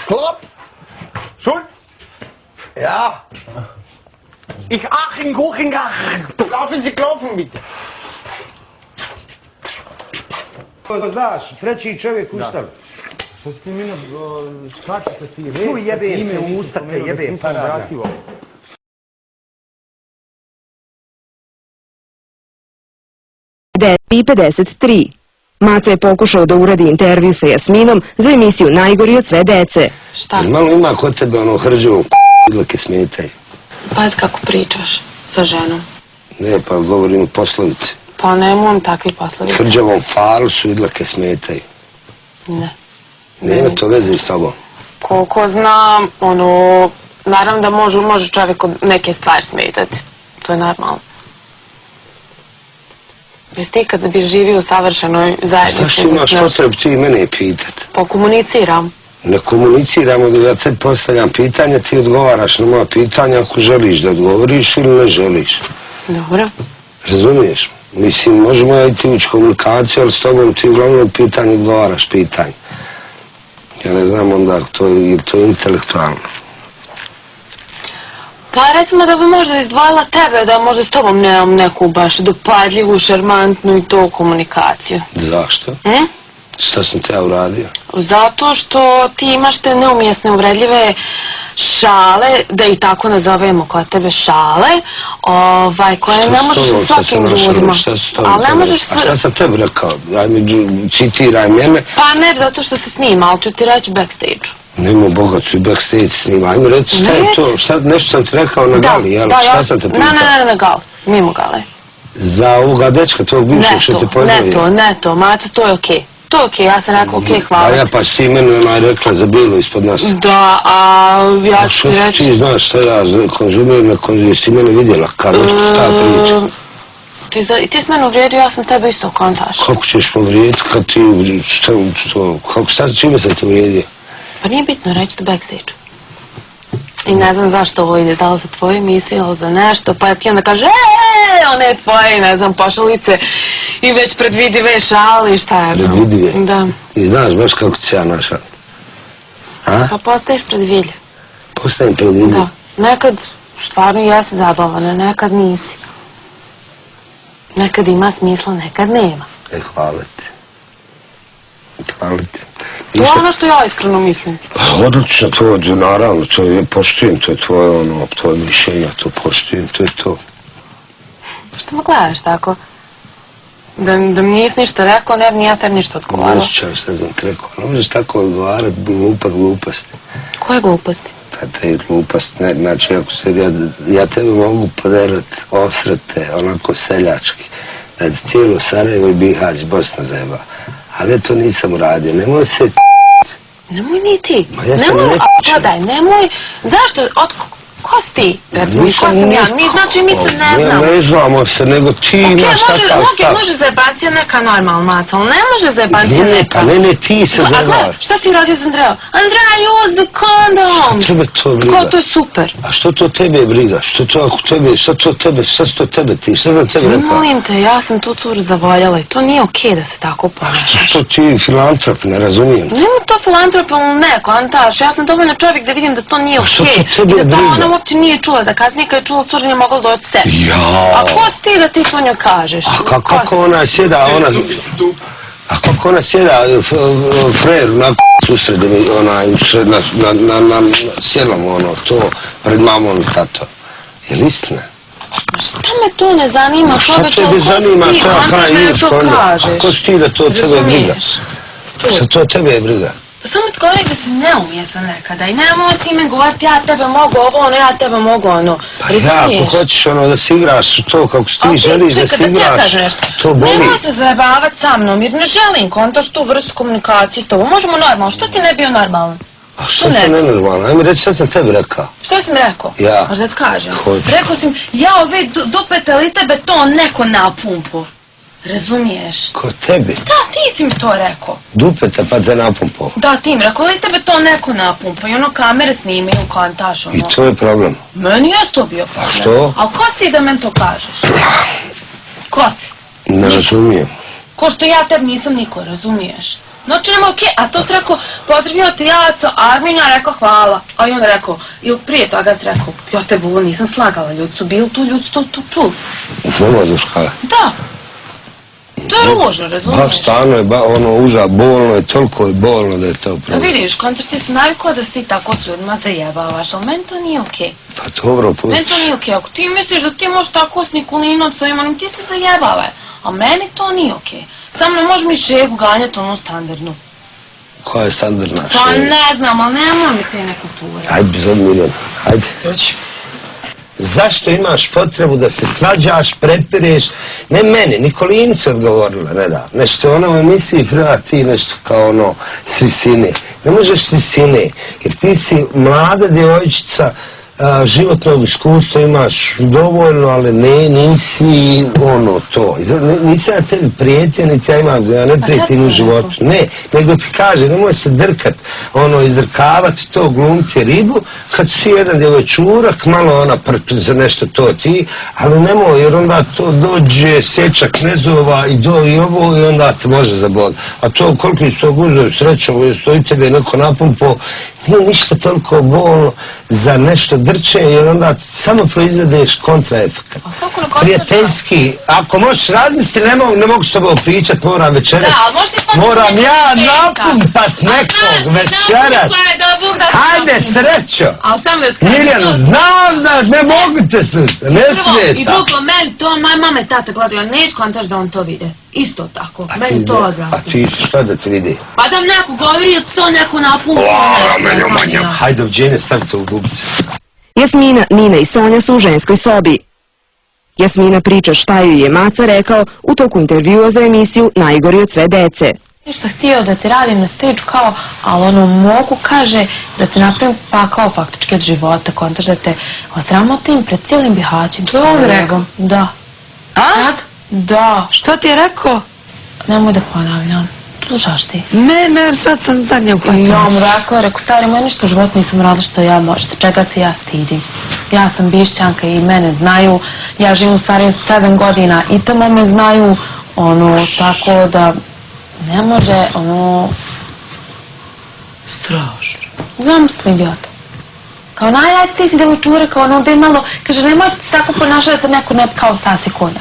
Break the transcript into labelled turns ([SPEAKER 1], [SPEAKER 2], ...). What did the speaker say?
[SPEAKER 1] Klop! Schulz! Ja? Ich Aching, Kuching, Laufen Sie klopfen, bitte.
[SPEAKER 2] Znaš, treći čovjek ustav.
[SPEAKER 3] Što si ti mino skačete ti reći?
[SPEAKER 2] Tu jebem te u usta, te jebem parada.
[SPEAKER 4] 9:53. Maca je pokušao da uradi intervju sa Jasminom za emisiju Najgori od sve dece.
[SPEAKER 5] Šta?
[SPEAKER 6] Malo ima kod tebe ono hrđevom idlake smetaju.
[SPEAKER 5] Pazi kako pričaš sa ženom.
[SPEAKER 6] Ne, pa govorim o poslovici.
[SPEAKER 5] Pa nemam takvih poslovica.
[SPEAKER 6] Hrđevom falu su idlake smetaju.
[SPEAKER 5] Ne.
[SPEAKER 6] Nema to veze s tobom.
[SPEAKER 5] Koliko znam, naravno da može čovjek od neke stvari smetati. To je normalno. Jesi ti kad bi živio u savršenoj zajednici?
[SPEAKER 6] Zašto imaš potrebu ti mene pitati?
[SPEAKER 5] Pa komuniciram. Ne
[SPEAKER 6] komuniciramo, da ja te postavljam pitanje, ti odgovaraš na moja pitanja ako želiš da odgovoriš ili ne želiš.
[SPEAKER 5] Dobro.
[SPEAKER 6] Razumiješ? Mislim, možemo i ti ući komunikaciju, ali s tobom ti uglavnom pitanje odgovaraš pitanje. Ja ne znam onda je to intelektualno.
[SPEAKER 5] Pa recimo da bi možda izdvojila tebe, da možda s tobom nemam neku baš dopadljivu, šarmantnu i to komunikaciju.
[SPEAKER 6] Zašto? Šta sam te ja uradio?
[SPEAKER 5] Zato što ti imaš te neumjesne, uvredljive šale, da i tako nazovemo kod tebe šale, koje ne možeš sa svakim ljudima. Ali ne možeš sa...
[SPEAKER 6] A šta sam tebi rekao? Citiraj mene.
[SPEAKER 5] Pa ne, zato što se snima, ali ću ti reći backstage-u.
[SPEAKER 6] Nemo Boga, ću backstage snima. Ajme reci šta je to, nešto sam ti rekao na gali, jel? Šta sam te pitao?
[SPEAKER 5] Ne, na gali, mimo gale.
[SPEAKER 6] Za ovoga dečka, tvojeg bivšeg što te pozdravio?
[SPEAKER 5] Ne to, Maca, to je okej. To je okej, ja sam rekla okej, hvala ti.
[SPEAKER 6] A ja pa si ti mene rekla za bilo ispod nas.
[SPEAKER 5] Da, a ja ću ti reći...
[SPEAKER 6] Ti znaš šta ja konzumiram, jesi ti mene vidjela, kad šta priča?
[SPEAKER 5] Ti si mene uvrijedio, ja sam tebe isto kontaš.
[SPEAKER 6] Kako ćeš povrijediti kad ti, čime sam te uvrijedio?
[SPEAKER 5] Pa nije bitno, reći to backstage. I ne znam zašto ovo ide, da li za tvoju emisiju ili za nešto, pa ti onda kaže one tvoje, ne znam, pošalice i već predvidive šali, šta je?
[SPEAKER 6] Predvidive?
[SPEAKER 5] Da.
[SPEAKER 6] I znaš baš kako ti se ja našao?
[SPEAKER 5] Pa postaješ predvidljiv.
[SPEAKER 6] Postajem predvidljiv?
[SPEAKER 5] Da. Nekad stvarno jesi zabavan, nekad nisi. Nekad ima smisla, nekad nema.
[SPEAKER 6] Hvala ti. Hvala ti.
[SPEAKER 5] To je ono što ja iskreno mislim.
[SPEAKER 6] Odlično, to je naravno, to je poštujem, to je tvoje mišljenje, to poštujem, to je to.
[SPEAKER 5] Što me gledaš tako? Da mi nisi ništa rekao, ne bi ni ja tebi ništa odgovarao.
[SPEAKER 6] Ne osjećaš, ne znam ti rekao, ne možeš tako odgovarati, gluposti.
[SPEAKER 5] Koje gluposti?
[SPEAKER 6] Te gluposti, znači ako se ja tebe mogu poderati, osrete, onako seljački, da ti cijelo Sarajevo i Bihać, Bosna zajeba. Ali to nisam uradio, nemoj se...
[SPEAKER 5] Nemoj ni ti.
[SPEAKER 6] Ma ja sam ne...
[SPEAKER 5] Gledaj, nemoj... Zašto? Ko si ti? Recimo, ko sam ja? Mi se ne znamo.
[SPEAKER 6] Ne znamo se, nego ti imaš takav stav.
[SPEAKER 5] Može zajebancija neka normalna, Maco, ali ne može zajebancija neka.
[SPEAKER 6] Ne, ti se zajebaš. A gledaj,
[SPEAKER 5] šta si uradio s Andrejom? Andreja, use the condoms!
[SPEAKER 6] Šta tebe to briga?
[SPEAKER 5] Ko, to je super.
[SPEAKER 6] A što to tebe briga? Šta su to tebe ti? Šta sam tebe rekao?
[SPEAKER 5] Molim te, ja sam tu curu zavoljala i to nije okej da se tako ponašaš.
[SPEAKER 6] A što ti filantrop, ne razumijem.
[SPEAKER 5] Nema to filantrop ili neko, Antaš, ja sam dovoljno čovjek da vidim da to nije okej. I da to ona uopće nije čula, da kasnije kad je čula cura nije mogla doći sebi. A ko si ti da ti to njoj kažeš?
[SPEAKER 6] A kako ona sjeda, a kako ona sjeda, frer, na usred, na sjedlom, to, pred mamom i tato. Je li istina?
[SPEAKER 5] Šta me to ne zanima, čoveče, ko si ti, Antaš, da to kažeš?
[SPEAKER 6] A ko si ti da to tebe briga? Šta to tebe je briga?
[SPEAKER 5] Pa samo ti govorim da si neumjesan nekada i nemoj ti me govoriti ja tebe mogu ovo, ja tebe mogu ono.
[SPEAKER 6] Pa ja, ako hoćeš da si igraš to kako ti želiš da si igraš, to boli.
[SPEAKER 5] Nemoj se zajebavati sa mnom jer ne želim kontaš tu vrstu komunikacije s tobom. Možemo normalno, što ti ne bio normalno?
[SPEAKER 6] A što ti nenormalno? Ajme reći šta sam tebi rekao.
[SPEAKER 5] Šta sam rekao?
[SPEAKER 6] Ja.
[SPEAKER 5] Možda da ti kažem. Rekao sam, ja ove dupete li tebe to neko napumpo. Razumiješ?
[SPEAKER 6] Ko tebi?
[SPEAKER 5] Da, ti si mi to rekao.
[SPEAKER 6] Dupeta pa te napumpo.
[SPEAKER 5] Da, ti mi rekao, li tebe to neko napumpo i ono kamere snimaju, kontaš ono.
[SPEAKER 6] I to je problem.
[SPEAKER 5] Meni je to bio problem.
[SPEAKER 6] A što?
[SPEAKER 5] Ali ko si ti da meni to kažeš? Ko si?
[SPEAKER 6] Ne razumijem.
[SPEAKER 5] Ko što ja tebi nisam niko, razumiješ? Znači nema okej, a to si rekao, pozdravio te Jaco, Arminja rekao hvala. A i onda rekao, ili prije toga si rekao, ja te ovo nisam slagala, ljudi su bili tu, ljudi su to čuli.
[SPEAKER 6] Ne možeš kada.
[SPEAKER 5] Da. To je ružno, razumiješ?
[SPEAKER 6] Baš stvarno je, uža, bolno je, toliko je bolno da je to pravo.
[SPEAKER 5] Vidiš, koncert ti si navikao da si ti tako s ljudima zajebavaš, ali meni to nije okej.
[SPEAKER 6] Pa dobro, pustiš.
[SPEAKER 5] Meni to nije okej. Ako ti misliš da ti možeš tako s Nikolinom, s ovim onim, ti se zajebavaj. A meni to nije okej. Samo ne možeš mi šegu ganjati onu standardnu.
[SPEAKER 6] Koja je standardna šega?
[SPEAKER 5] Pa ne znam, ali nemoj mi te nekulture.
[SPEAKER 6] Ajde, zove Mirjana, ajde. Doći. Zašto imaš potrebu da se svađaš, prepireš? Ne meni, Nikolini se odgovorila, ne da. Nešto u emisiji Frela ti nešto kao s visine. Ne možeš s visine, jer ti si mlada djevojčica, životnog iskustva imaš dovoljno, ali nisi to. Nisam ja tebi prijetio, niti ja ne prijetim u životu. Ne, nego ti kaže, nemoj se drkat, izdrkavati to, glumiti ribu, kad si jedan djevojčurak, malo ona za nešto to ti, ali nemoj, jer onda to dođe sjeća knezova i ovo i onda te može zaboditi. A to koliko iz tog uzeo srećom, stoji tebe neko napumpo, nije ništa toliko bolno za nešto drče, jer onda samo proizvedeš kontraefekat. Prijateljski, ako možeš razmisliti, ne mogu s tobom pričat, moram večeras. Moram ja napumpat nekog večeras. Ajde, srećo. Mirjana, znam da ne mogu te slušati, ne smeta.
[SPEAKER 5] I drugo, meni to, moja mama i tata gledaju, ja neću kontaš da on to vide. Isto tako, meni to odvrati.
[SPEAKER 6] A ti šta da ti vidi?
[SPEAKER 5] Pa da mi neko govori, to neko napumpa nešto.
[SPEAKER 6] Hajde, ovdje stavite u gubice.
[SPEAKER 4] Jasmina, Nina i Sonja su u ženskoj sobi. Jasmina priča šta ju je Maca rekao u toku intervjua za emisiju Najgori od sve dece.
[SPEAKER 5] Ništa htio da ti radim na stage kao, ali mogu, kaže, da te napravim pa kao faktički od života, kontaš da te osramotim pred cijelim Bihaćem.
[SPEAKER 7] To on rekao?
[SPEAKER 5] Da.
[SPEAKER 7] A?
[SPEAKER 5] Sad? Da.
[SPEAKER 7] Što ti je rekao?
[SPEAKER 5] Nemoj da ponavljam. Slušaš ti?
[SPEAKER 7] Ne, sad sam zadnje uhvatila.
[SPEAKER 5] I ja mu rekao, stari, moj ništa u životu nisam radila što ja možete, čega se ja stidim. Ja sam Bišćanka i mene znaju, ja živim u Sarajevu 7 godina i tamo me znaju, tako da ne može,
[SPEAKER 7] Strašno.
[SPEAKER 5] Zamisli, idiota. Kao najaj ti si devojčure, kao da je malo, kaže, nemoj se tako ponašati da te neko ne kao sasi konja.